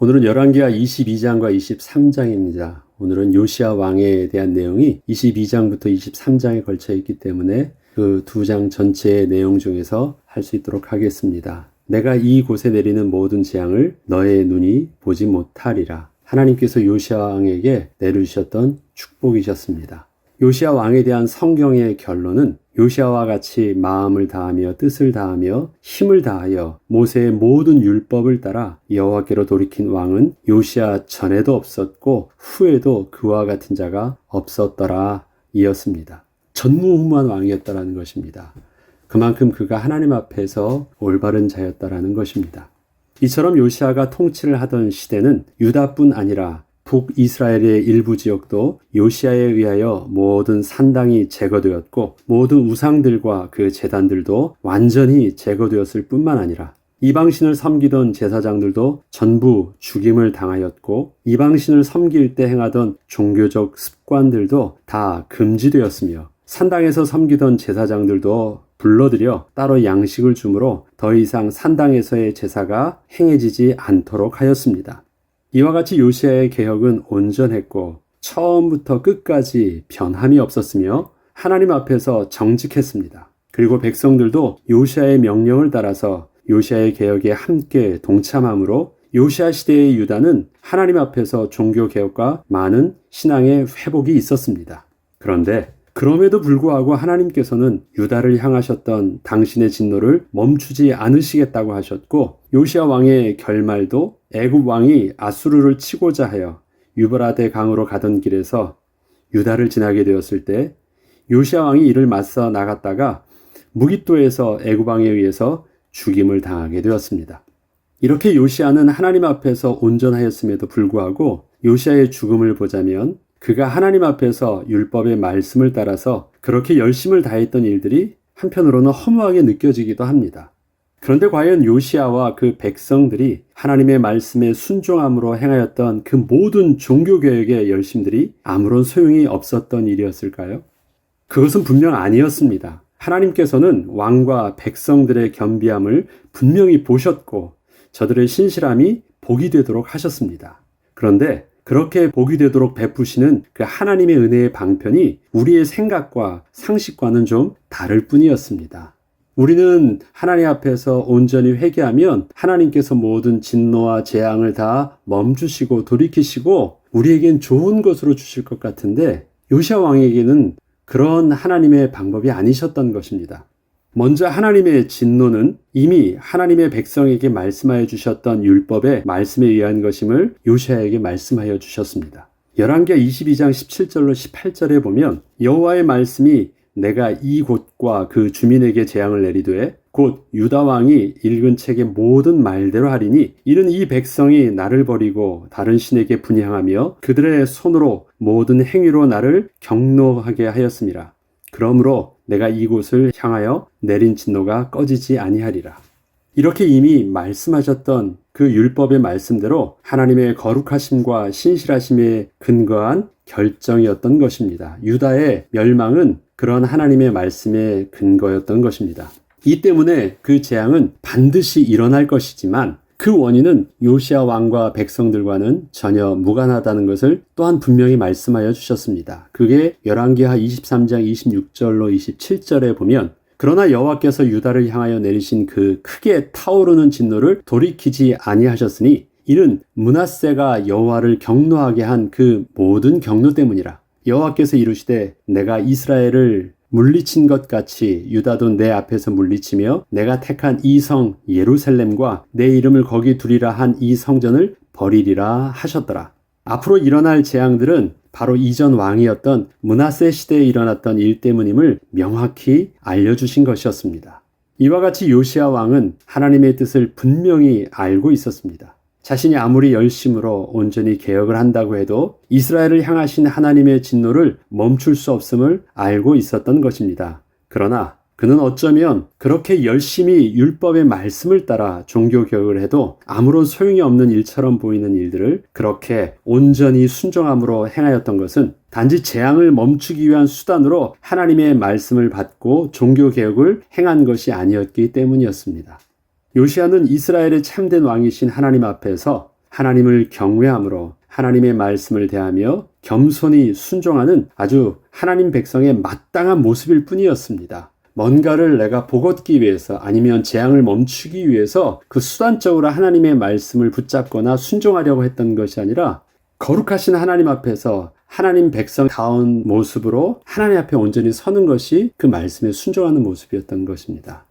오늘은 열왕기하 22장과 23장입니다. 오늘은 요시야 왕에 대한 내용이 22장부터 23장에 걸쳐 있기 때문에 그 두 장 전체의 내용 중에서 할 수 있도록 하겠습니다. 내가 이곳에 내리는 모든 재앙을 너의 눈이 보지 못하리라. 하나님께서 요시야 왕에게 내려주셨던 축복이셨습니다. 요시야 왕에 대한 성경의 결론은 요시야와 같이 마음을 다하며 뜻을 다하며 힘을 다하여 모세의 모든 율법을 따라 여호와께로 돌이킨 왕은 요시야 전에도 없었고 후에도 그와 같은 자가 없었더라 이었습니다. 전무후무한 왕이었다라는 것입니다. 그만큼 그가 하나님 앞에서 올바른 자였다라는 것입니다. 이처럼 요시야가 통치를 하던 시대는 유다뿐 아니라 북이스라엘의 일부 지역도 요시야에 의하여 모든 산당이 제거되었고 모든 우상들과 그 제단들도 완전히 제거되었을 뿐만 아니라 이방신을 섬기던 제사장들도 전부 죽임을 당하였고 이방신을 섬길 때 행하던 종교적 습관들도 다 금지되었으며 산당에서 섬기던 제사장들도 불러들여 따로 양식을 주므로 더 이상 산당에서의 제사가 행해지지 않도록 하였습니다. 이와 같이 요시야의 개혁은 온전했고 처음부터 끝까지 변함이 없었으며 하나님 앞에서 정직했습니다. 그리고 백성들도 요시야의 명령을 따라서 요시야의 개혁에 함께 동참함으로 요시야 시대의 유다는 하나님 앞에서 종교 개혁과 많은 신앙의 회복이 있었습니다. 그런데 그럼에도 불구하고 하나님께서는 유다를 향하셨던 당신의 진노를 멈추지 않으시겠다고 하셨고 요시야 왕의 결말도 애굽 왕이 아수르를 치고자 하여 유브라데 강으로 가던 길에서 유다를 지나게 되었을 때 요시야 왕이 이를 맞서 나갔다가 무깃도에서 애굽 왕에 의해서 죽임을 당하게 되었습니다. 이렇게 요시야는 하나님 앞에서 온전하였음에도 불구하고 요시야의 죽음을 보자면 그가 하나님 앞에서 율법의 말씀을 따라서 그렇게 열심을 다했던 일들이 한편으로는 허무하게 느껴지기도 합니다. 그런데 과연 요시야와 그 백성들이 하나님의 말씀에 순종함으로 행하였던 그 모든 종교개혁의 열심들이 아무런 소용이 없었던 일이었을까요? 그것은 분명 아니었습니다. 하나님께서는 왕과 백성들의 겸비함을 분명히 보셨고 저들의 신실함이 복이 되도록 하셨습니다. 그런데 그렇게 복이 되도록 베푸시는 그 하나님의 은혜의 방편이 우리의 생각과 상식과는 좀 다를 뿐이었습니다. 우리는 하나님 앞에서 온전히 회개하면 하나님께서 모든 진노와 재앙을 다 멈추시고 돌이키시고 우리에겐 좋은 것으로 주실 것 같은데 요시야 왕에게는 그런 하나님의 방법이 아니셨던 것입니다. 먼저 하나님의 진노는 이미 하나님의 백성에게 말씀하여 주셨던 율법의 말씀에 의한 것임을 요시야에게 말씀하여 주셨습니다. 열왕기하 22장 17절로 18절에 보면 여호와의 말씀이 내가 이 곳과 그 주민에게 재앙을 내리되 곧 유다 왕이 읽은 책의 모든 말대로 하리니 이는 이 백성이 나를 버리고 다른 신에게 분향하며 그들의 손으로 모든 행위로 나를 경노하게 하였음이라. 그러므로 내가 이곳을 향하여 내린 진노가 꺼지지 아니하리라. 이렇게 이미 말씀하셨던 그 율법의 말씀대로 하나님의 거룩하심과 신실하심에 근거한 결정이었던 것입니다. 유다의 멸망은 그런 하나님의 말씀에 근거였던 것입니다. 이 때문에 그 재앙은 반드시 일어날 것이지만 그 원인은 요시야 왕과 백성들과는 전혀 무관하다는 것을 또한 분명히 말씀하여 주셨습니다. 그게 열왕기하 23장 26절로 27절에 보면 그러나 여호와께서 유다를 향하여 내리신 그 크게 타오르는 진노를 돌이키지 아니하셨으니 이는 므낫세가 여호와를 경노하게 한 그 모든 경노 때문이라. 여호와께서 이르시되 내가 이스라엘을 물리친 것 같이 유다도 내 앞에서 물리치며 내가 택한 이 성 예루살렘과 내 이름을 거기 두리라 한 이 성전을 버리리라 하셨더라. 앞으로 일어날 재앙들은 바로 이전 왕이었던 므낫세 시대에 일어났던 일 때문임을 명확히 알려주신 것이었습니다. 이와 같이 요시야 왕은 하나님의 뜻을 분명히 알고 있었습니다. 자신이 아무리 열심으로 온전히 개혁을 한다고 해도 이스라엘을 향하신 하나님의 진노를 멈출 수 없음을 알고 있었던 것입니다. 그러나 그는 어쩌면 그렇게 열심히 율법의 말씀을 따라 종교개혁을 해도 아무런 소용이 없는 일처럼 보이는 일들을 그렇게 온전히 순종함으로 행하였던 것은 단지 재앙을 멈추기 위한 수단으로 하나님의 말씀을 받고 종교개혁을 행한 것이 아니었기 때문이었습니다. 요시야는 이스라엘의 참된 왕이신 하나님 앞에서 하나님을 경외함으로 하나님의 말씀을 대하며 겸손히 순종하는 아주 하나님 백성의 마땅한 모습일 뿐이었습니다. 뭔가를 내가 보걷기 위해서 아니면 재앙을 멈추기 위해서 그 수단적으로 하나님의 말씀을 붙잡거나 순종하려고 했던 것이 아니라 거룩하신 하나님 앞에서 하나님 백성다운 모습으로 하나님 앞에 온전히 서는 것이 그 말씀에 순종하는 모습이었던 것입니다.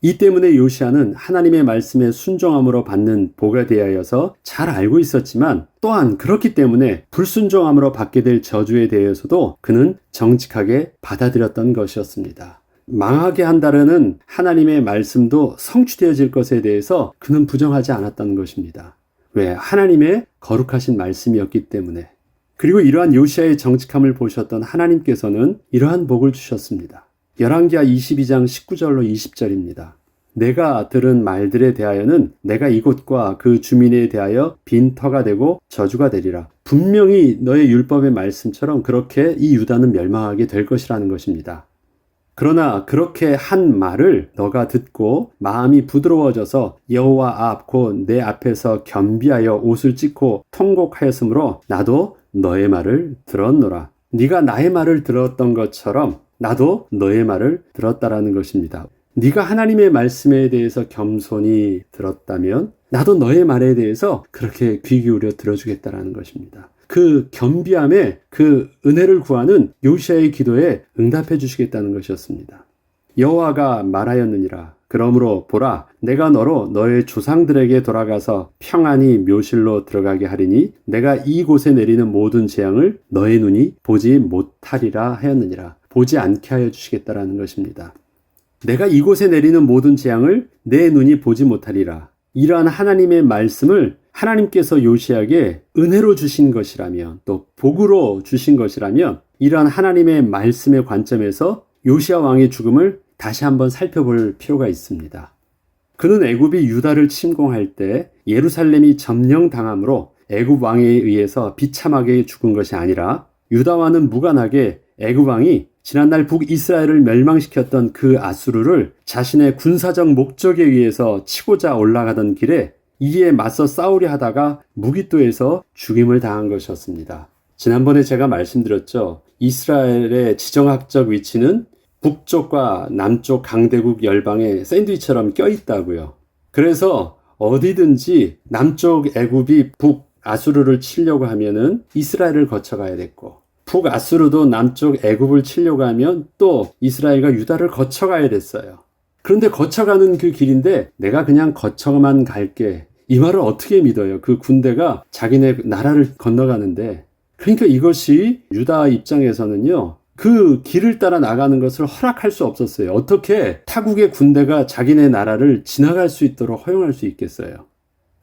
이 때문에 요시야는 하나님의 말씀에 순종함으로 받는 복에 대하여서 잘 알고 있었지만 또한 그렇기 때문에 불순종함으로 받게 될 저주에 대해서도 그는 정직하게 받아들였던 것이었습니다. 망하게 한다라는 하나님의 말씀도 성취되어질 것에 대해서 그는 부정하지 않았다는 것입니다. 왜? 하나님의 거룩하신 말씀이었기 때문에. 그리고 이러한 요시야의 정직함을 보셨던 하나님께서는 이러한 복을 주셨습니다. 열왕기하 22장 19절로 20절입니다. 내가 들은 말들에 대하여는 내가 이곳과 그 주민에 대하여 빈터가 되고 저주가 되리라. 분명히 너의 율법의 말씀처럼 그렇게 이 유다는 멸망하게 될 것이라는 것입니다. 그러나 그렇게 한 말을 너가 듣고 마음이 부드러워져서 여호와 앞 곧 내 앞에서 겸비하여 옷을 찢고 통곡하였으므로 나도 너의 말을 들었노라. 네가 나의 말을 들었던 것처럼 나도 너의 말을 들었다라는 것입니다. 네가 하나님의 말씀에 대해서 겸손히 들었다면 나도 너의 말에 대해서 그렇게 귀 기울여 들어주겠다라는 것입니다. 그 겸비함에 그 은혜를 구하는 요시야의 기도에 응답해 주시겠다는 것이었습니다. 여호와가 말하였느니라. 그러므로 보라, 내가 너로 너의 조상들에게 돌아가서 평안히 묘실로 들어가게 하리니 내가 이곳에 내리는 모든 재앙을 너의 눈이 보지 못하리라 하였느니라. 보지 않게 하여 주시겠다라는 것입니다. 내가 이곳에 내리는 모든 재앙을 내 눈이 보지 못하리라. 이러한 하나님의 말씀을 하나님께서 요시야에게 은혜로 주신 것이라면 또 복으로 주신 것이라면 이러한 하나님의 말씀의 관점에서 요시야 왕의 죽음을 다시 한번 살펴볼 필요가 있습니다. 그는 애굽이 유다를 침공할 때 예루살렘이 점령당함으로 애굽 왕에 의해서 비참하게 죽은 것이 아니라 유다와는 무관하게 애굽 왕이 지난날 북이스라엘을 멸망시켰던 그 아수르를 자신의 군사적 목적에 의해서 치고자 올라가던 길에 이에 맞서 싸우려 하다가 무기토에서 죽임을 당한 것이었습니다. 지난번에 제가 말씀드렸죠. 이스라엘의 지정학적 위치는 북쪽과 남쪽 강대국 열방의 샌드위치처럼 껴있다고요. 그래서 어디든지 남쪽 애굽이 북아수르를 치려고 하면은 이스라엘을 거쳐가야 됐고 북아수르도 남쪽 애굽을 치려고 하면 또 이스라엘과 유다를 거쳐가야 됐어요. 그런데 거쳐가는 그 길인데 내가 그냥 거쳐만 갈게. 이 말을 어떻게 믿어요? 그 군대가 자기네 나라를 건너가는데. 그러니까 이것이 유다 입장에서는요. 그 길을 따라 나가는 것을 허락할 수 없었어요. 어떻게 타국의 군대가 자기네 나라를 지나갈 수 있도록 허용할 수 있겠어요?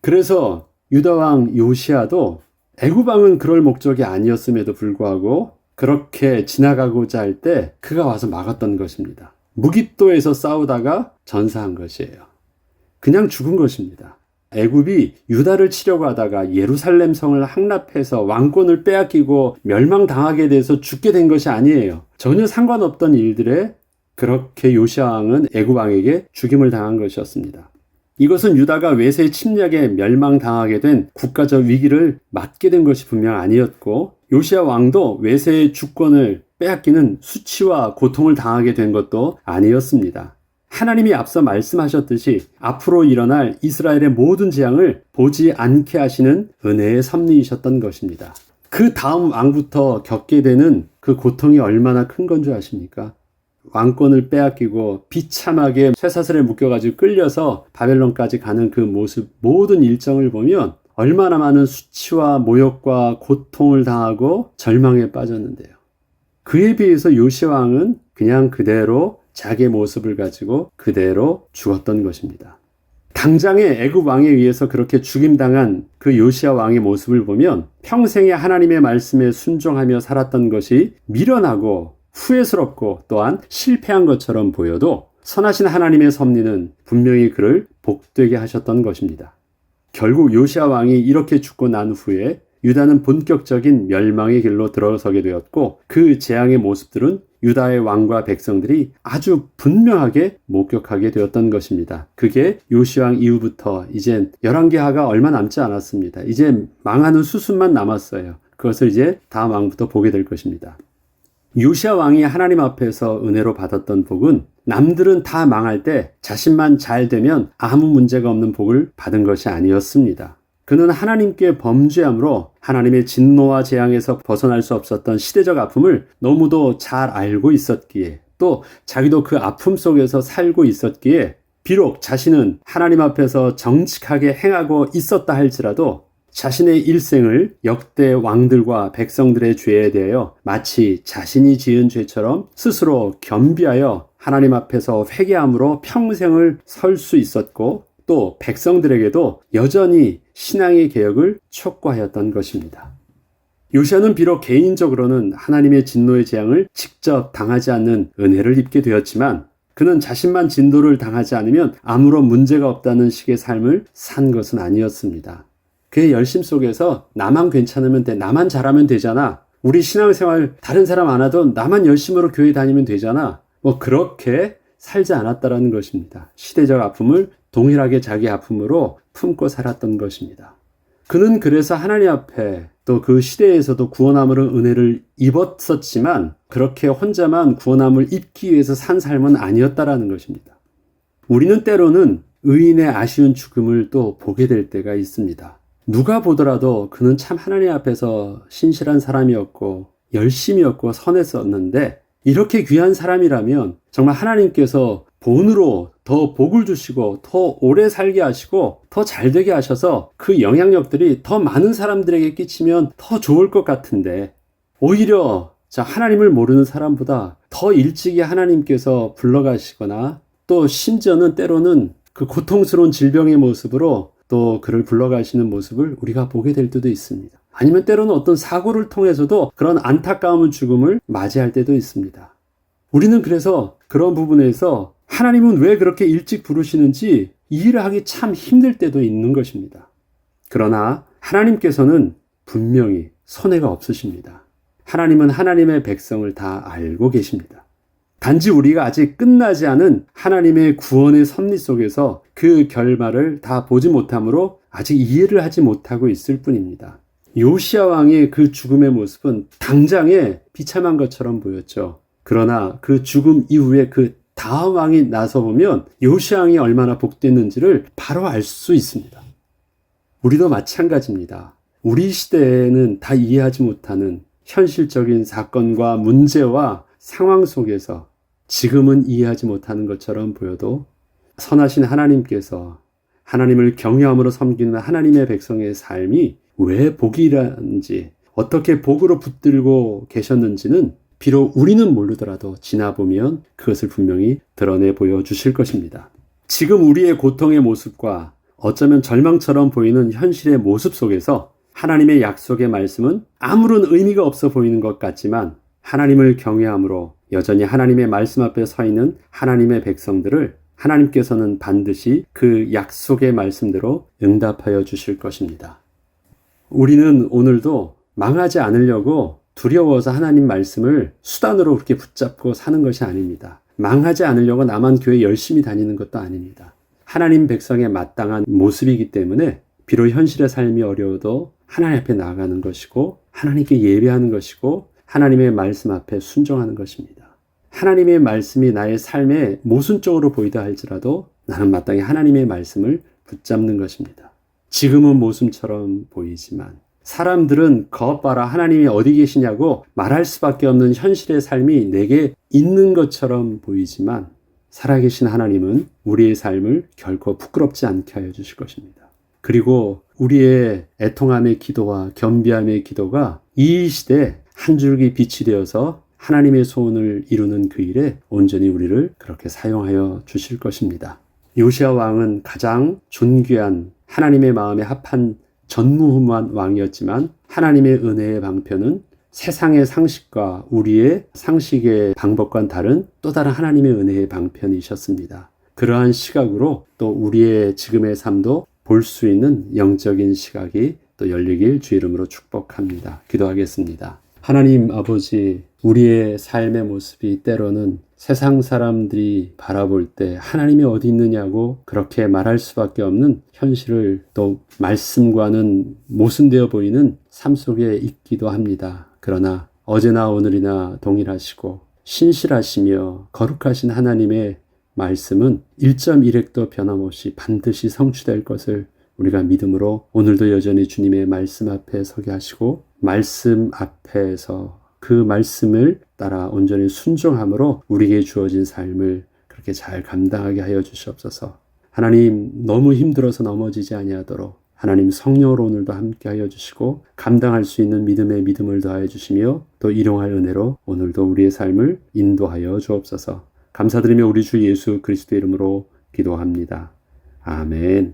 그래서 유다 왕 요시야도 애굽 왕은 그럴 목적이 아니었음에도 불구하고 그렇게 지나가고자 할 때 그가 와서 막았던 것입니다. 무기토에서 싸우다가 전사한 것이에요. 그냥 죽은 것입니다. 애굽이 유다를 치려고 하다가 예루살렘 성을 함락해서 왕권을 빼앗기고 멸망당하게 돼서 죽게 된 것이 아니에요. 전혀 상관없던 일들에 그렇게 요시야 왕은 애굽 왕에게 죽임을 당한 것이었습니다. 이것은 유다가 외세 침략에 멸망당하게 된 국가적 위기를 맞게 된 것이 분명 아니었고 요시야 왕도 외세의 주권을 빼앗기는 수치와 고통을 당하게 된 것도 아니었습니다. 하나님이 앞서 말씀하셨듯이 앞으로 일어날 이스라엘의 모든 재앙을 보지 않게 하시는 은혜의 섭리이셨던 것입니다. 그 다음 왕부터 겪게 되는 그 고통이 얼마나 큰 건 줄 아십니까? 왕권을 빼앗기고 비참하게 쇠사슬에 묶여가지고 끌려서 바벨론까지 가는 그 모습, 모든 일정을 보면 얼마나 많은 수치와 모욕과 고통을 당하고 절망에 빠졌는데요. 그에 비해서 요시야 왕은 그냥 그대로 자기의 모습을 가지고 그대로 죽었던 것입니다. 당장의 애굽 왕에 의해서 그렇게 죽임당한 그 요시야 왕의 모습을 보면 평생에 하나님의 말씀에 순종하며 살았던 것이 미련하고 후회스럽고 또한 실패한 것처럼 보여도 선하신 하나님의 섭리는 분명히 그를 복되게 하셨던 것입니다. 결국 요시야 왕이 이렇게 죽고 난 후에 유다는 본격적인 멸망의 길로 들어서게 되었고 그 재앙의 모습들은 유다의 왕과 백성들이 아주 분명하게 목격하게 되었던 것입니다. 그게 요시왕 이후부터 이젠 열왕기하가 얼마 남지 않았습니다. 이제 망하는 수순만 남았어요. 그것을 이제 다음 왕부터 보게 될 것입니다. 요시야 왕이 하나님 앞에서 은혜로 받았던 복은 남들은 다 망할 때 자신만 잘 되면 아무 문제가 없는 복을 받은 것이 아니었습니다. 그는 하나님께 범죄함으로 하나님의 진노와 재앙에서 벗어날 수 없었던 시대적 아픔을 너무도 잘 알고 있었기에 또 자기도 그 아픔 속에서 살고 있었기에 비록 자신은 하나님 앞에서 정직하게 행하고 있었다 할지라도 자신의 일생을 역대 왕들과 백성들의 죄에 대하여 마치 자신이 지은 죄처럼 스스로 겸비하여 하나님 앞에서 회개함으로 평생을 설 수 있었고 또 백성들에게도 여전히 신앙의 개혁을 촉구하였던 것입니다. 요시야는 비록 개인적으로는 하나님의 진노의 재앙을 직접 당하지 않는 은혜를 입게 되었지만 그는 자신만 진도를 당하지 않으면 아무런 문제가 없다는 식의 삶을 산 것은 아니었습니다. 그의 열심 속에서 나만 괜찮으면 돼, 나만 잘하면 되잖아, 우리 신앙생활 다른 사람 안 하던 나만 열심으로 교회 다니면 되잖아, 그렇게 살지 않았다라는 것입니다. 시대적 아픔을 동일하게 자기 아픔으로 품고 살았던 것입니다. 그는 그래서 하나님 앞에 또 그 시대에서도 구원함으로 은혜를 입었었지만 그렇게 혼자만 구원함을 입기 위해서 산 삶은 아니었다라는 것입니다. 우리는 때로는 의인의 아쉬운 죽음을 또 보게 될 때가 있습니다. 누가 보더라도 그는 참 하나님 앞에서 신실한 사람이었고 열심이었고 선했었는데 이렇게 귀한 사람이라면 정말 하나님께서 본으로 더 복을 주시고 더 오래 살게 하시고 더 잘되게 하셔서 그 영향력들이 더 많은 사람들에게 끼치면 더 좋을 것 같은데 오히려 하나님을 모르는 사람보다 더 일찍이 하나님께서 불러가시거나 또 심지어는 때로는 그 고통스러운 질병의 모습으로 또 그를 불러가시는 모습을 우리가 보게 될 때도 있습니다. 아니면 때로는 어떤 사고를 통해서도 그런 안타까운 죽음을 맞이할 때도 있습니다. 우리는 그래서 그런 부분에서 하나님은 왜 그렇게 일찍 부르시는지 이해를 하기 참 힘들 때도 있는 것입니다. 그러나 하나님께서는 분명히 손해가 없으십니다. 하나님은 하나님의 백성을 다 알고 계십니다. 단지 우리가 아직 끝나지 않은 하나님의 구원의 섭리 속에서 그 결말을 다 보지 못함으로 아직 이해를 하지 못하고 있을 뿐입니다. 요시야 왕의 그 죽음의 모습은 당장에 비참한 것처럼 보였죠. 그러나 그 죽음 이후에 그 다음 왕이 나서 보면 요시야 왕이 얼마나 복됐는지를 바로 알 수 있습니다. 우리도 마찬가지입니다. 우리 시대에는 다 이해하지 못하는 현실적인 사건과 문제와 상황 속에서 지금은 이해하지 못하는 것처럼 보여도 선하신 하나님께서 하나님을 경외함으로 섬기는 하나님의 백성의 삶이 왜 복이라는지 어떻게 복으로 붙들고 계셨는지는 비록 우리는 모르더라도 지나보면 그것을 분명히 드러내 보여주실 것입니다. 지금 우리의 고통의 모습과 어쩌면 절망처럼 보이는 현실의 모습 속에서 하나님의 약속의 말씀은 아무런 의미가 없어 보이는 것 같지만 하나님을 경외함으로 여전히 하나님의 말씀 앞에 서 있는 하나님의 백성들을 하나님께서는 반드시 그 약속의 말씀대로 응답하여 주실 것입니다. 우리는 오늘도 망하지 않으려고 두려워서 하나님 말씀을 수단으로 그렇게 붙잡고 사는 것이 아닙니다. 망하지 않으려고 나만 교회 열심히 다니는 것도 아닙니다. 하나님 백성에 마땅한 모습이기 때문에 비록 현실의 삶이 어려워도 하나님 앞에 나아가는 것이고 하나님께 예배하는 것이고 하나님의 말씀 앞에 순종하는 것입니다. 하나님의 말씀이 나의 삶의 모순적으로 보이다 할지라도 나는 마땅히 하나님의 말씀을 붙잡는 것입니다. 지금은 모순처럼 보이지만 사람들은 거봐라 하나님이 어디 계시냐고 말할 수밖에 없는 현실의 삶이 내게 있는 것처럼 보이지만 살아계신 하나님은 우리의 삶을 결코 부끄럽지 않게 하여 주실 것입니다. 그리고 우리의 애통함의 기도와 겸비함의 기도가 이 시대에 한 줄기 빛이 되어서 하나님의 소원을 이루는 그 일에 온전히 우리를 그렇게 사용하여 주실 것입니다. 요시야 왕은 가장 존귀한 하나님의 마음에 합한 전무후무한 왕이었지만 하나님의 은혜의 방편은 세상의 상식과 우리의 상식의 방법과는 다른 또 다른 하나님의 은혜의 방편이셨습니다. 그러한 시각으로 또 우리의 지금의 삶도 볼 수 있는 영적인 시각이 또 또 열리길 주의 이름으로 축복합니다. 기도하겠습니다. 하나님 아버지, 우리의 삶의 모습이 때로는 세상 사람들이 바라볼 때 하나님이 어디 있느냐고 그렇게 말할 수밖에 없는 현실을 또 말씀과는 모순되어 보이는 삶 속에 있기도 합니다. 그러나 어제나 오늘이나 동일하시고 신실하시며 거룩하신 하나님의 말씀은 1.1획도 변함없이 반드시 성취될 것을 우리가 믿음으로 오늘도 여전히 주님의 말씀 앞에 서게 하시고 말씀 앞에서 그 말씀을 따라 온전히 순종함으로 우리에게 주어진 삶을 그렇게 잘 감당하게 하여 주시옵소서. 하나님, 너무 힘들어서 넘어지지 아니하도록 하나님 성령으로 오늘도 함께 하여 주시고 감당할 수 있는 믿음에 믿음을 더하여 주시며 또 일용할 은혜로 오늘도 우리의 삶을 인도하여 주옵소서. 감사드리며 우리 주 예수 그리스도의 이름으로 기도합니다. 아멘.